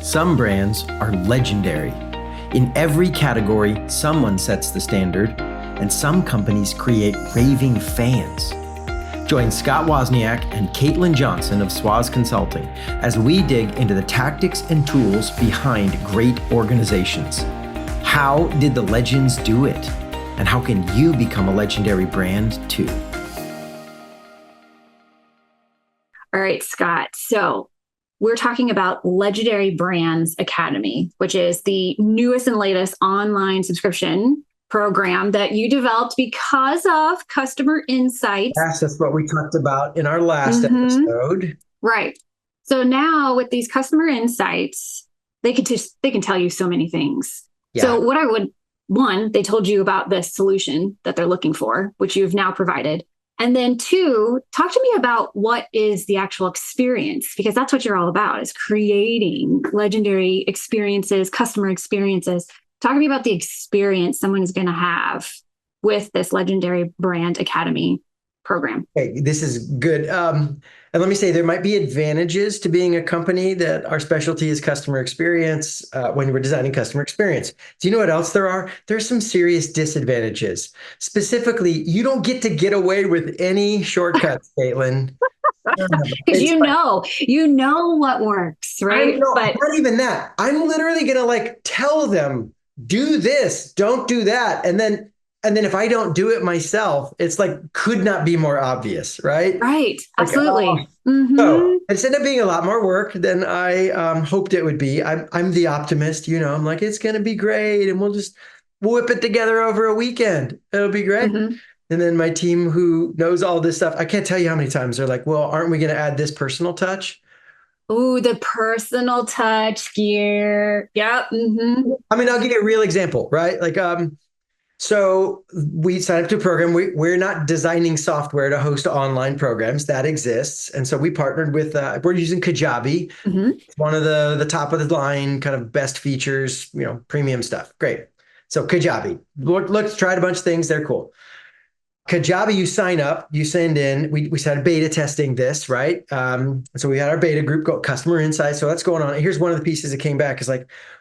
Some brands are legendary. In every category, someone sets the standard, and some companies create raving fans. Join Scott Wozniak and Caitlin Johnson of Swaz Consulting as we dig into the tactics and tools behind great organizations. How did the legends do it? And how can you become a legendary brand too? All right, Scott. So we're talking about Legendary Brands Academy, which is the newest and latest online subscription program that you developed because of customer insights. Yes, that's what we talked about in our last episode. Right. So now with these customer insights, they can tell you so many things. Yeah. So what I would, one, they told you about this solution that they're looking for, which you've now provided. And then two, talk to me about what is the actual experience, because that's what you're all about, is creating legendary experiences, customer experiences. Talk to me about the experience someone is going to have with this Legendary Brand Academy program. Okay, this is good. And let me say, there might be advantages to being a company that our specialty is customer experience when we're designing customer experience. Do you know what else there are? There's some serious disadvantages. Specifically, you don't get away with any shortcuts, Caitlin. Because you know what works, right? But not even that. I'm literally going to tell them, do this, don't do that. And then if I don't do it myself, it's could not be more obvious, right? Right. Absolutely. So it's ended up being a lot more work than I hoped it would be. I'm the optimist, I'm like, it's going to be great. And we'll just whip it together over a weekend. It'll be great. And then my team who knows all this stuff, I can't tell you how many times they're like, well, aren't we going to add this personal touch? Ooh, the personal touch gear. Yep. I mean, I'll give you a real example, right? So we signed up to a program. We're not designing software to host online programs. That exists. And so we partnered with, we're using Kajabi. It's one of the top of the line kind of best features, premium stuff. Great. So Kajabi, let's try a bunch of things. They're cool. Kajabi, you sign up, you send in, we started beta testing this, right? So we had our beta group go customer insights. So that's going on. Here's one of the pieces that came back is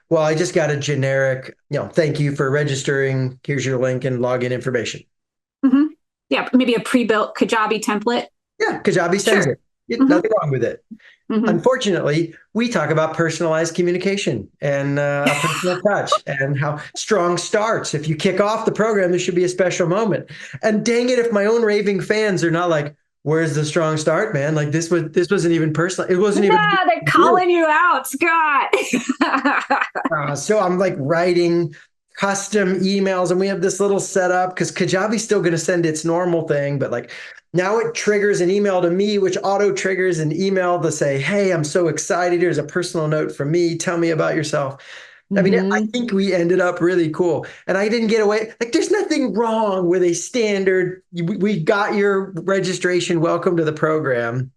well, I just got a generic, thank you for registering. Here's your link and login information. Yeah, maybe a pre-built Kajabi template. Yeah, Kajabi sends it. Nothing wrong with it. Unfortunately, we talk about personalized communication and a personal touch and how strong starts. If you kick off the program, there should be a special moment. And dang it, if my own raving fans are not like, where's the strong start, man? This wasn't even personal. It wasn't even. Yeah, they're calling you out, Scott. So I'm writing custom emails, and we have this little setup because Kajabi's still going to send its normal thing, but now it triggers an email to me, which auto triggers an email to say, hey, I'm so excited. Here's a personal note from me. Tell me about yourself. I mean, I think we ended up really cool. And I didn't get away. There's nothing wrong with a standard. We got your registration. Welcome to the program.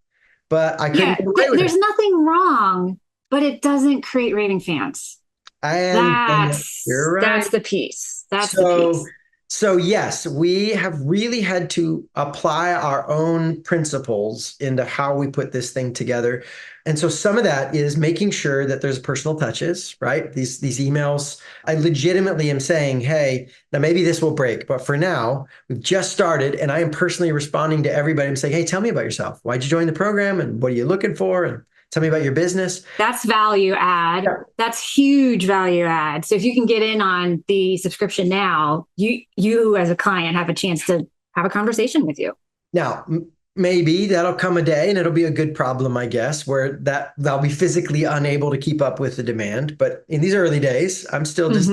But I couldn't get away with there's nothing wrong, but it doesn't create raving fans. You're right. That's the piece. That's the piece. So yes, we have really had to apply our own principles into how we put this thing together. And so some of that is making sure that there's personal touches, right? These emails, I legitimately am saying, hey, now maybe this will break, but for now, we've just started and I am personally responding to everybody. I'm saying, hey, tell me about yourself. Why'd you join the program and what are you looking for? And tell me about your business. That's value add. Yeah. That's huge value add. So if you can get in on the subscription now, you as a client have a chance to have a conversation with you. Now, maybe that'll come a day and it'll be a good problem, I guess, where they'll be physically unable to keep up with the demand. But in these early days, I'm still just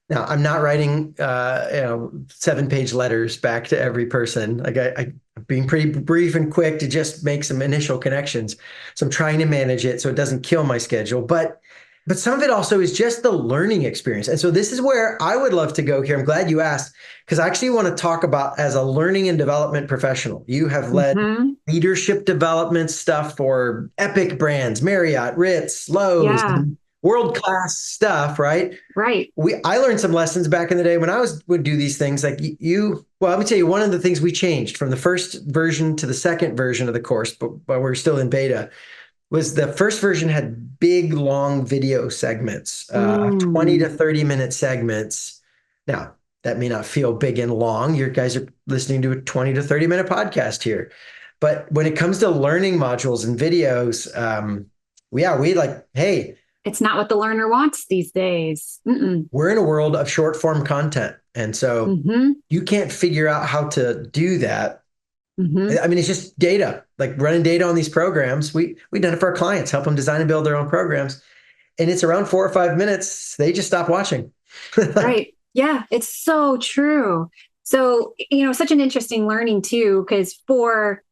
now I'm not writing 7-page letters back to every person. I'm being pretty brief and quick to just make some initial connections. So I'm trying to manage it so it doesn't kill my schedule. But some of it also is just the learning experience. And so this is where I would love to go here. I'm glad you asked, because I actually want to talk about as a learning and development professional. You have led leadership development stuff for epic brands, Marriott, Ritz, Lowe's, world-class stuff, right? Right. I learned some lessons back in the day when I would do these things. Let me tell you, one of the things we changed from the first version to the second version of the course, but we're still in beta, was the first version had big, long video segments, 20 to Mm. 30-minute segments. Now, that may not feel big and long. You guys are listening to a 20 to 30-minute podcast here. But when it comes to learning modules and videos, yeah, we like, hey, It's not what the learner wants these days. Mm-mm. we're in a world of short form content. And so Mm-hmm. you can't figure out how to do that. Mm-hmm. I mean, it's just data, like running data on these programs. We've done it for our clients, help them design and build their own programs. And it's around 4 or 5 minutes. They just stop watching. Like, Right. Yeah, it's so true. So, such an interesting learning too, because for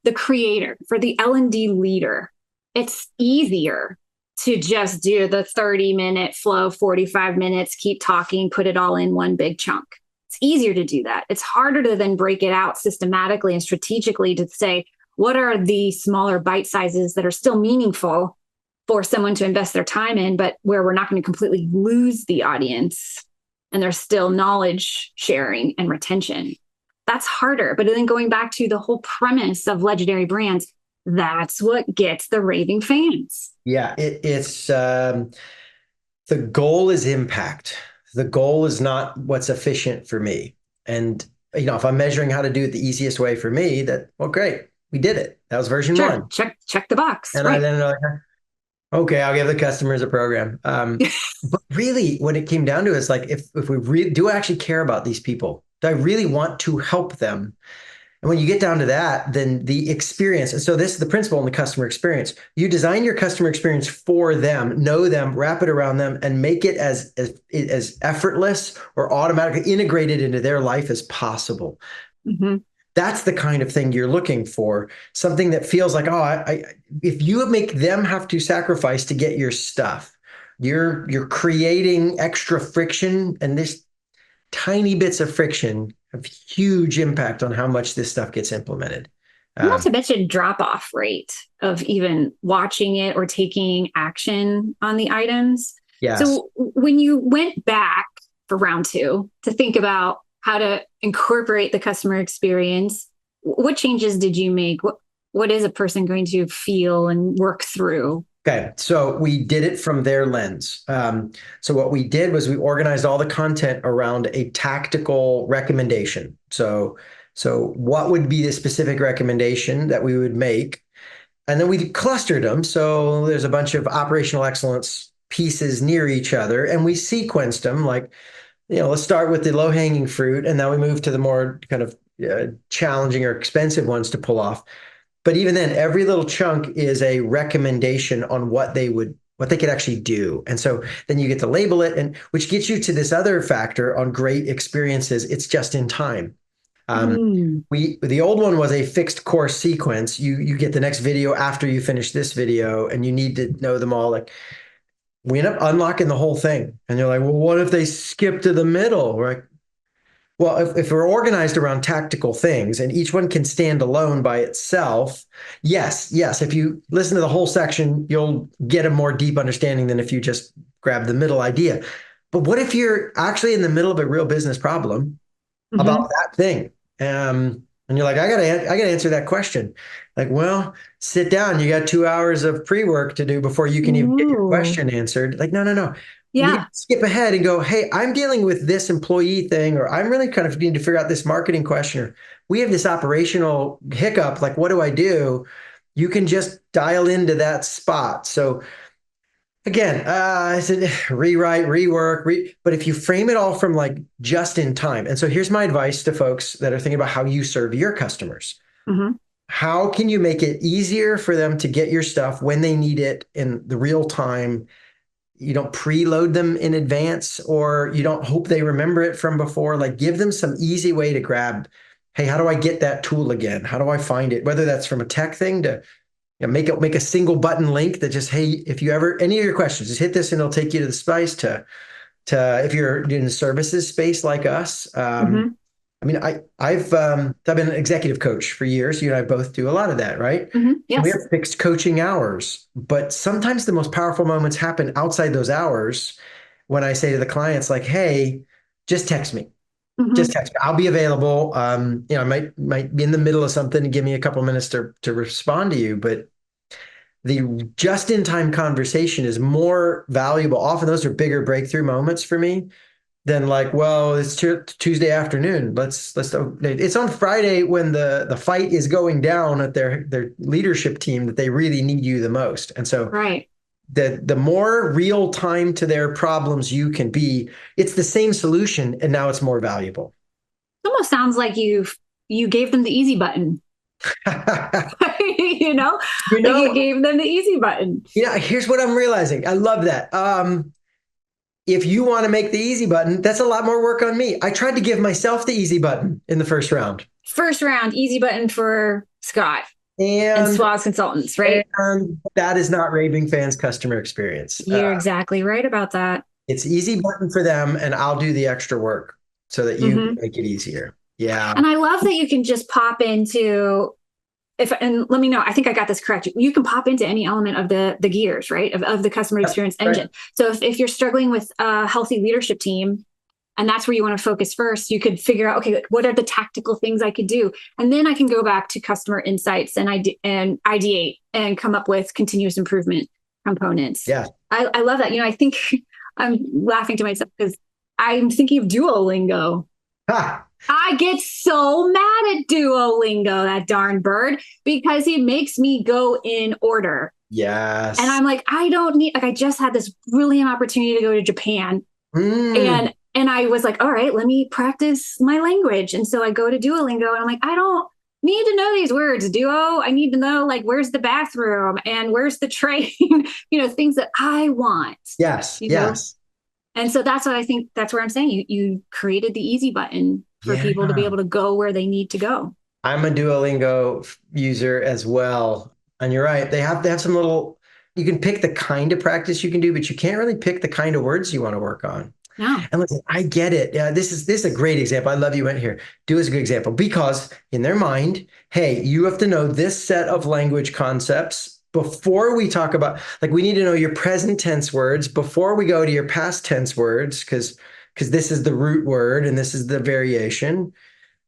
the creator, for the L&D leader, it's easier to just do the 30-minute flow, 45 minutes, keep talking, put it all in one big chunk. It's easier to do that. It's harder to then break it out systematically and strategically to say, what are the smaller bite sizes that are still meaningful for someone to invest their time in, but where we're not going to completely lose the audience and there's still knowledge sharing and retention. That's harder. But then going back to the whole premise of legendary brands, that's what gets the raving fans. yeah, it's the goal is impact. The goal is not what's efficient for me. And if I'm measuring how to do it the easiest way for me, well, great, we did it. That was version Sure, one. check the box. And I Right. then like, okay, I'll give the customers a program. But really, when it came down to it, it's like if we do I actually care about these people? Do I really want to help them? And when you get down to that, then the experience. And so this is the principle in the customer experience. You design your customer experience for them, know them, wrap it around them, and make it as effortless or automatically integrated into their life as possible. Mm-hmm. That's the kind of thing you're looking for. Something that feels like, oh, if you make them have to sacrifice to get your stuff, you're creating extra friction, and this tiny bits of friction have huge impact on how much this stuff gets implemented. Not Um, to mention drop off rate of even watching it or taking action on the items. yes. So when you went back for round two to think about how to incorporate the customer experience, what changes did you make? What is a person going to feel and work through? Okay. So we did it from their lens. So what we did was we organized all the content around a tactical recommendation. So what would be the specific recommendation that we would make? And then we clustered them. So there's a bunch of operational excellence pieces near each other, and we sequenced them like, let's start with the low hanging fruit, and then we move to the more kind of challenging or expensive ones to pull off. But even then, every little chunk is a recommendation on what they could actually do. And so then you get to label it, and which gets you to this other factor on great experiences. It's just in time. Um, Mm. the old one was a fixed course sequence. You get the next video after you finish this video, and you need to know them all. Like we end up unlocking the whole thing, and you're like, well, what if they skip to the middle? We're like, well, if we're organized around tactical things and each one can stand alone by itself, yes. If you listen to the whole section, you'll get a more deep understanding than if you just grab the middle idea. But what if you're actually in the middle of a real business problem about Mm-hmm. that thing? And you're like, I gotta answer that question. Like, well, sit down. You got 2 hours of pre-work to do before you can even get your Ooh. question answered. Like, no. You can Yeah. skip ahead and go, hey, I'm dealing with this employee thing, or I'm really kind of need to figure out this marketing question, or we have this operational hiccup. Like, what do I do? You can just dial into that spot. So again, I said rewrite, rework, but if you frame it all from like just in time. And so here's my advice to folks that are thinking about how you serve your customers. Mm-hmm. How can you make it easier for them to get your stuff when they need it in the real time? You don't preload them in advance, or you don't hope they remember it from before. Like give them some easy way to grab, hey, how do I get that tool again? How do I find it? Whether that's from a tech thing to make a single button link that just, hey, if you ever any of your questions, just hit this and it'll take you to the spice to if you're in the services space like us. Mm-hmm. I mean, I've been an executive coach for years. You and I both do a lot of that, right? Mm-hmm. And we Yes. have fixed coaching hours, but sometimes the most powerful moments happen outside those hours when I say to the clients, like, hey, just text me. Just Mm-hmm. text me. I'll be available. I might be in the middle of something and give me a couple minutes to respond to you. But the just-in-time conversation is more valuable. Often those are bigger breakthrough moments for me than like, well, it's Tuesday afternoon. Let's. It's on Friday when the fight is going down at their leadership team that they really need you the most. And so Right. the more real time to their problems you can be, it's the same solution, and now it's more valuable. It almost sounds like you gave them the easy button. you know, You like you know, gave them the easy button. here's what I'm realizing. I love that. If you want to make the easy button, that's a lot more work on me. I tried to give myself the easy button in the first round. First round, easy button for Scott and And SWAS consultants, right? and that is not Raving Fans customer experience. You're exactly right about that. It's easy button for them, and I'll do the extra work so that you Mm-hmm. make it easier. Yeah. And I love that you can just pop into if and let me know. I think I got this correct. You can pop into any element of the gears, right? Of the customer experience Right. engine. So if you're struggling with a healthy leadership team, and that's where you want to focus first, you could figure out, okay, what are the tactical things I could do? And then I can go back to customer insights and ideate and come up with continuous improvement components. Yeah. I love that. I think I'm laughing to myself because I'm thinking of Duolingo. Ha. I get so mad at Duolingo, that darn bird, because he makes me go in order. Yes. And I'm like, I don't need, like, I just had this brilliant opportunity to go to Japan. Mm. And I was like, all right, let me practice my language. And so I go to Duolingo and I'm like, I don't need to know these words, Duo. I need to know, like, where's the bathroom and where's the train, things that I want. Yes. You know? Yes. And so that's what I think, that's where I'm saying you created the easy button for Yeah. people to be able to go where they need to go. I'm a Duolingo user as well. And you're right. They have some little, you can pick the kind of practice you can do, but you can't really pick the kind of words you want to work on. No. And listen, I get it. Yeah, this is a great example. I love you went here. Do is a good example because in their mind, hey, you have to know this set of language concepts before we talk about, like, we need to know your present tense words before we go to your past tense words, because this is the root word and this is the variation.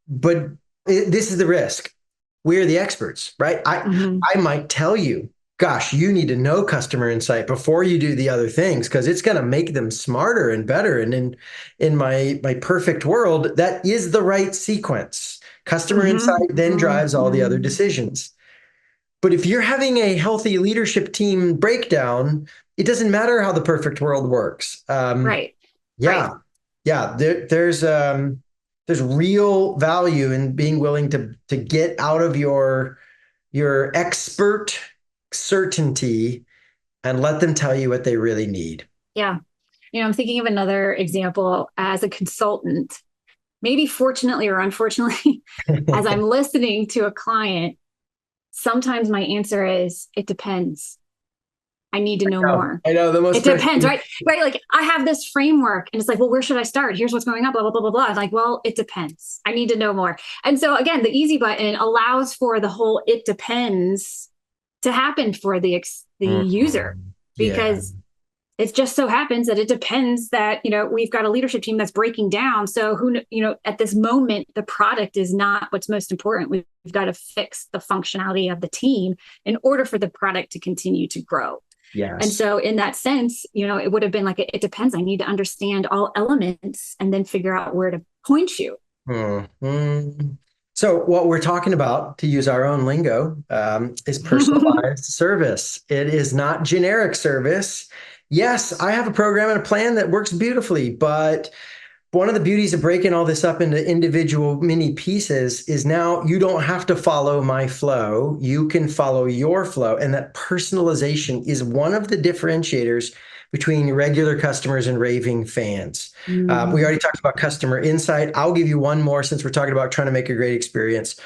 But this is the risk. We're the experts, right? I might tell you, gosh, you need to know customer insight before you do the other things because it's going to make them smarter and better. And in my perfect world, that is the right sequence. Customer insight then drives all the other decisions. But if you're having a healthy leadership team breakdown, it doesn't matter how the perfect world works. Right. Yeah, Right. yeah. There's real value in being willing to get out of your expert certainty and let them tell you what they really need. Yeah. I'm thinking of another example as a consultant, maybe fortunately or unfortunately, as I'm listening to a client, sometimes my answer is, it depends. I need to know more. I know the most. It depends, right? Right. Like I have this framework and it's like, well, where should I start? Here's what's going on, blah, blah, blah, blah, blah. I'm like, well, it depends. I need to know more. And so again, the easy button allows for the whole it depends to happen for the user because it just so happens that it depends that, we've got a leadership team that's breaking down. So at this moment, the product is not what's most important. We've got to fix the functionality of the team in order for the product to continue to grow. Yes. And so in that sense, it would have been like, it depends. I need to understand all elements and then figure out where to point you. Mm-hmm. So what we're talking about, to use our own lingo, is personalized service. It is not generic service. Yes, I have a program and a plan that works beautifully, but one of the beauties of breaking all this up into individual mini pieces is now you don't have to follow my flow. You can follow your flow. And that personalization is one of the differentiators between regular customers and raving fans. We already talked about customer insight. I'll give you one more since we're talking about trying to make a great experience.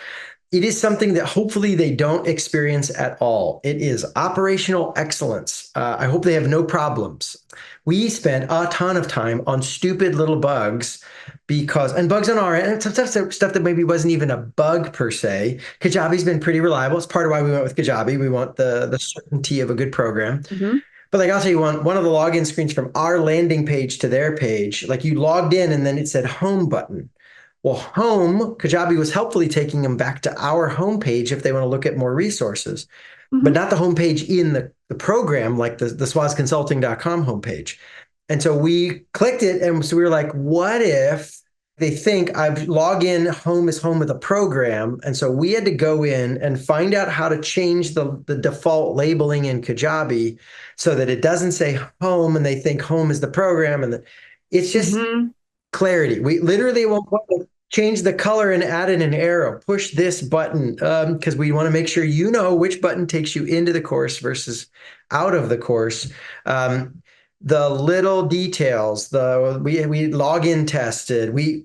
It is something that hopefully they don't experience at all. It is operational excellence. I hope they have no problems. We spent a ton of time on stupid little bugs and bugs on our end, and sometimes stuff that maybe wasn't even a bug per se. Kajabi's been pretty reliable. It's part of why we went with Kajabi. We want the certainty of a good program. But like, I'll tell you one of the login screens from our landing page to their page, like you logged in and then it said home button. Well, home, Kajabi was helpfully taking them back to our homepage if they want to look at more resources. but not the homepage in the program, like the swazconsulting.com homepage. And so we clicked it. And so we were like, what if they think I've logged in, home is home with a program? And so we had to go in and find out how to change the default labeling in Kajabi so that it doesn't say home and they think home is the program. And it's just clarity. We literally won't change the color and add in an arrow, push this button, because we want to make sure you know which button takes you into the course versus out of the course. The little details, we login tested. We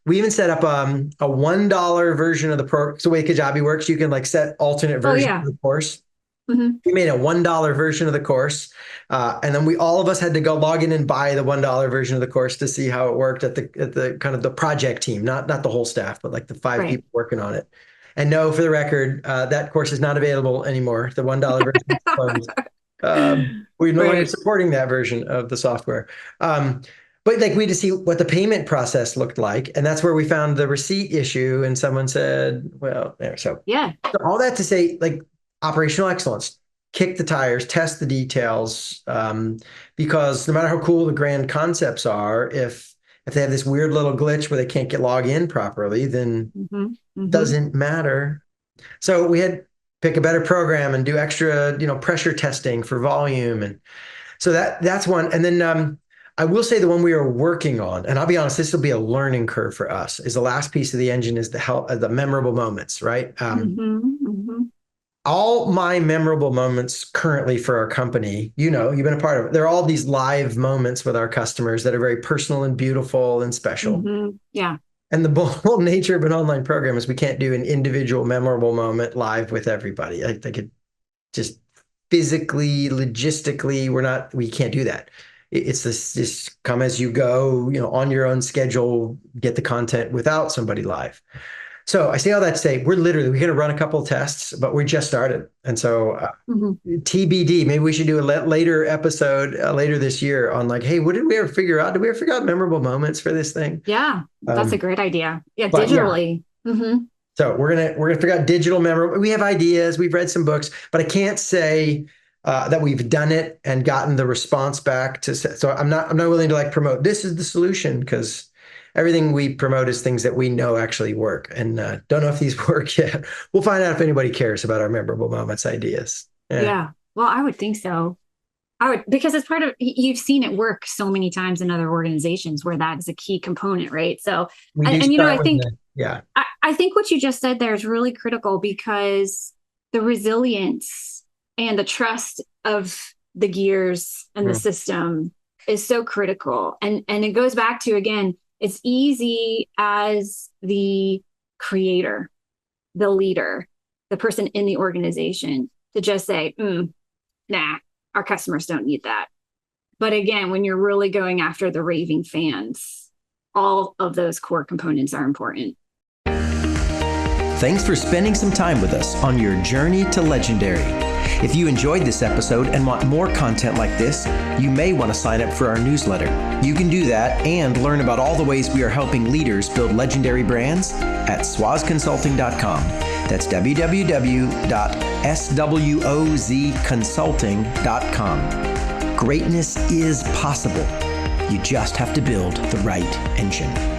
even set up a $1 version of the program. So the way Kajabi works, you can like set alternate versions of the course. We made a $1 version of the course. And then all of us had to go log in and buy the $1 version of the course to see how it worked at the kind of the project team, not the whole staff, but like the 5 people working on it. And no, for the record, that course is not available anymore. The $1 version is closed. We're no longer supporting that version of the software. But like we had to see what the payment process looked like. And that's where we found the receipt issue. And someone said, well, there. So all that to say, like, operational excellence, kick the tires, test the details, because no matter how cool the grand concepts are, if they have this weird little glitch where they can't log in properly, then it doesn't matter. So we had pick a better program and do extra, pressure testing for volume. And so that's one. And then I will say the one we are working on, and I'll be honest, this will be a learning curve for us, is the last piece of the engine is the memorable moments, right? All my memorable moments currently for our company, you've been a part of it. There are all these live moments with our customers that are very personal and beautiful and special. Yeah. And the whole nature of an online program is we can't do an individual memorable moment live with everybody. Like they could just physically, logistically, we can't do that. It's this come as you go, on your own schedule, get the content without somebody live. So I say all that to say, we're going to run a couple of tests, but we just started. And so TBD, maybe we should do a later episode later this year on like, hey, what did we ever figure out? Did we ever figure out memorable moments for this thing? Yeah, that's a great idea. Yeah, digitally. So we're gonna figure out digital memorable. We have ideas. We've read some books, but I can't say that we've done it and gotten the response back so I'm not willing to like promote this is the solution, because everything we promote is things that we know actually work, and don't know if these work yet. We'll find out if anybody cares about our memorable moments ideas. Yeah. Well, I would think so. Because it's part of, you've seen it work so many times in other organizations where that is a key component, right? So, I think, I think what you just said there is really critical, because the resilience and the trust of the gears and the system is so critical. And it goes back to, again, it's easy as the creator, the leader, the person in the organization to just say, nah, our customers don't need that. But again, when you're really going after the raving fans, all of those core components are important. Thanks for spending some time with us on your journey to legendary. If you enjoyed this episode and want more content like this, you may want to sign up for our newsletter. You can do that and learn about all the ways we are helping leaders build legendary brands at swazconsulting.com. That's www.swozconsulting.com. Greatness is possible. You just have to build the right engine.